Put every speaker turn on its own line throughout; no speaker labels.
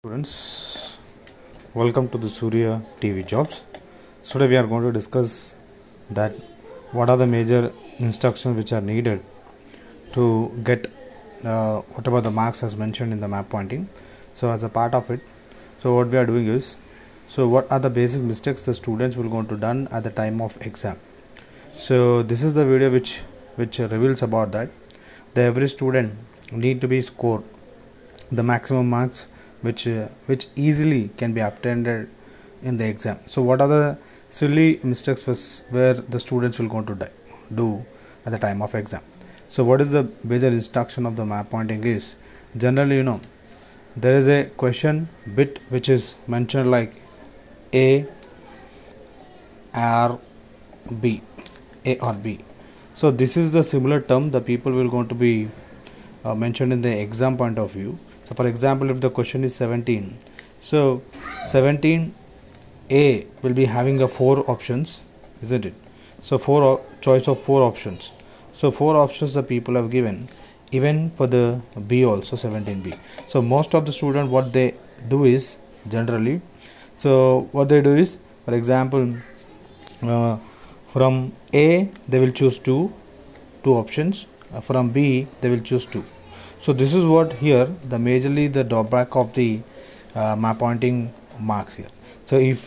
Students, welcome to the Surya TV Jobs. Today we are going to discuss that what are the major instructions which are needed to get whatever the marks as mentioned in the map pointing. So as a part of it, so what we are doing is, so what are the basic mistakes the students will going to done at the time of exam. So this is the video which reveals about that the every student need to be scored the maximum marks which easily can be obtained in the exam. So what are the silly mistakes where the students will going to do at the time of exam. So what is the major instruction of the map pointing is, generally there is a question bit which is mentioned like A or B. So this is the similar term the people will going to be mentioned in the exam point of view. So for example, if the question is 17, so 17A will be having a 4 options, isn't it? So choice of 4 options. So 4 options the people have given, even for the B also 17B. So most of the student what they do is generally, so what they do is, for example, from A they will choose two options, from B they will choose 2. So this is what here the majorly the drawback of the map pointing marks here. So if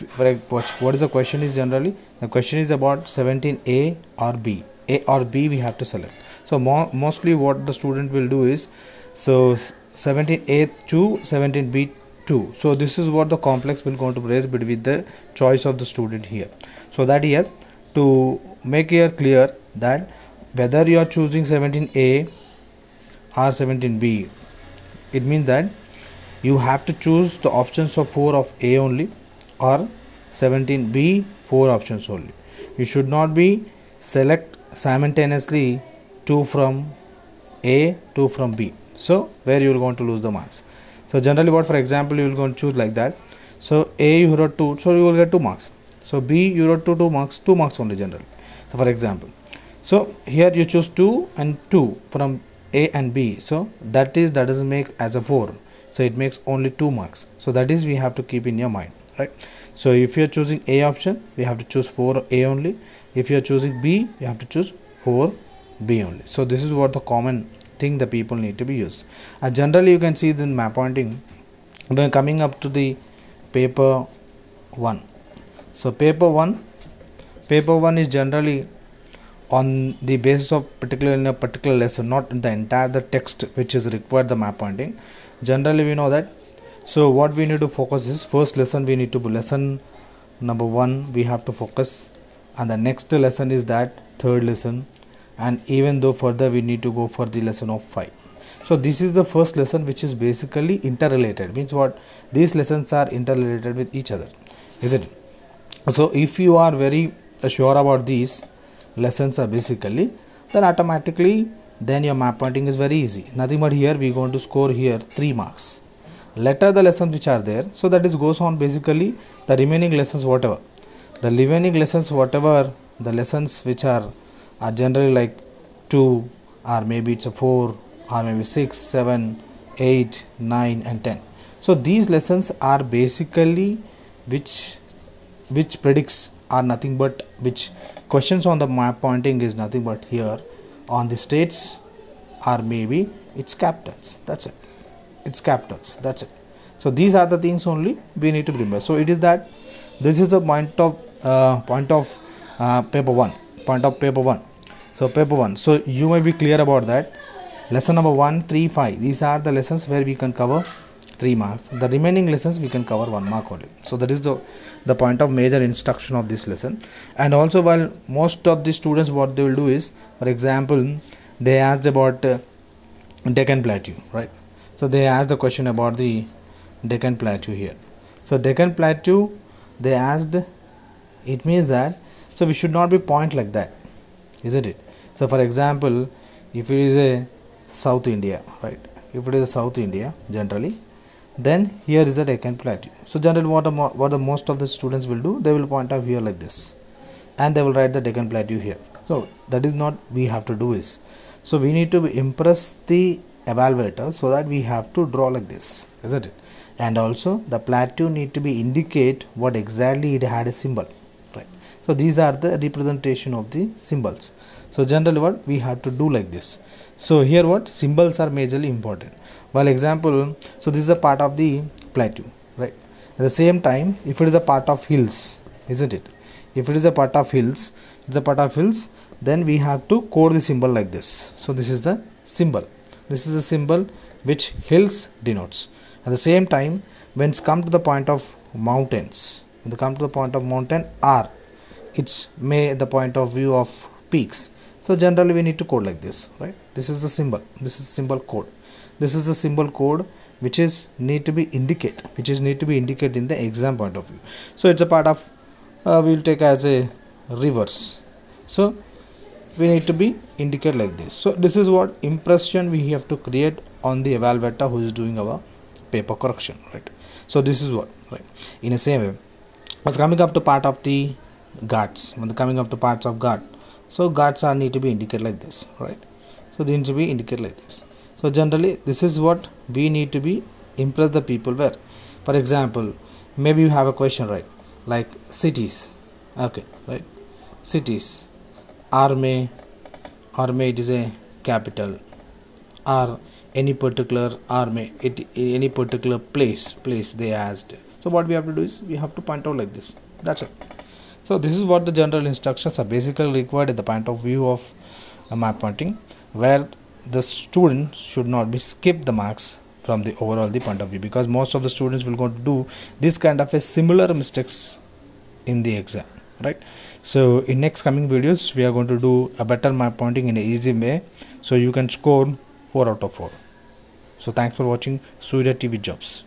what is the question is, generally the question is about 17A or B. A or B we have to select. So mostly what the student will do is, so 17A 2, 17B 2. So this is what the complex will going to raise between the choice of the student here. So that here to make here clear that whether you are choosing 17A or 17B, it means that you have to choose the options of 4 of A only, or 17B 4 options only. You should not be select simultaneously 2 from A, 2 from B. So where you will going to lose the marks. So generally what, for example, you will going to choose like that. So A you wrote 2, so you will get 2 marks. So B you wrote 2 marks, 2 marks only generally. So for example, so here you choose 2 and 2 from A and B, so that doesn't make as a 4, so it makes only 2 marks. So that is we have to keep in your mind, right? So if you are choosing A option, we have to choose 4A only. If you are choosing B, you have to choose 4B only. So this is what the common thing the people need to be used. Generally you can see the map pointing when coming up to the paper 1. So paper 1 is generally on the basis of particular in a particular lesson, not in the entire the text which is required the map pointing. Generally we know that. So what we need to focus is first lesson, we need to lesson number 1 we have to focus, and the next lesson is that third lesson, and even though further we need to go for the lesson of 5. So this is the first lesson which is basically interrelated, means what, these lessons are interrelated with each other, isn't it? So if you are very sure about these lessons are basically, then automatically then your map pointing is very easy. Nothing but here we are going to score here 3 marks. Later the lessons which are there, so that is goes on basically the remaining lessons, whatever the remaining lessons, whatever the lessons which are generally like 2, or maybe it's a 4, or maybe 6, 7, 8, 9 and 10. So these lessons are basically which predicts are nothing but which questions on the map pointing is nothing but here on the states, or maybe it's capitals, that's it, it's capitals, that's it. So these are the things only we need to remember. So it is that this is the point of paper 1. So paper 1, so you may be clear about that. Lesson number 1, 3, 5, these are the lessons where we can cover 3 marks. The remaining lessons we can cover 1 mark only. So that is the point of major instruction of this lesson. And also, while most of the students what they will do is, for example, they asked about Deccan Plateau, right? So they asked the question about the Deccan Plateau here. So Deccan Plateau they asked, it means that, so we should not be point like that, isn't it? So for example, if it is a South India, right, if it is a South India generally, then here is the Deccan Plateau. So generally what the most of the students will do, they will point out here like this, and they will write the Deccan Plateau here. So that is not we have to do is, so we need to impress the evaluator, so that we have to draw like this, isn't it? and also the plateau need to be indicate what exactly it had a symbol, right? So these are the representation of the symbols. So generally what we have to do like this. So here what symbols are majorly important. While example, so this is a part of the plateau, right? At the same time, if it is a part of hills, isn't it? If it is a part of hills, then we have to code the symbol like this. So this is the symbol. This is the symbol which hills denotes. At the same time, when it's come to the point of mountains, when they come to the point of mountain R, it's the point of view of peaks. So generally we need to code like this, right? This is the symbol. This is symbol code. This is the symbol code which is need to be indicate, in the exam point of view. So it's a part of we will take as a reverse. So we need to be indicate like this. So this is what impression we have to create on the evaluator who is doing our paper correction, right? So this is what, right? In the same way, what's coming up to part of the guards, when the coming up to parts of guard, so guards are need to be indicated like this, right? So they need to be indicated like this. So generally this is what we need to be impress the people where, for example, maybe you have a question, right? Like cities, okay, right? Cities, army it is a capital, or any particular army, any particular place they asked. So what we have to do is we have to point out like this. That's it. So this is what the general instructions are basically required at the point of view of map pointing, where the student should not be skip the marks from the overall the point of view, because most of the students will go to do this kind of a similar mistakes in the exam, right? So in next coming videos we are going to do a better map pointing in an easy way, so you can score 4 out of 4. So thanks for watching Surya TV Jobs.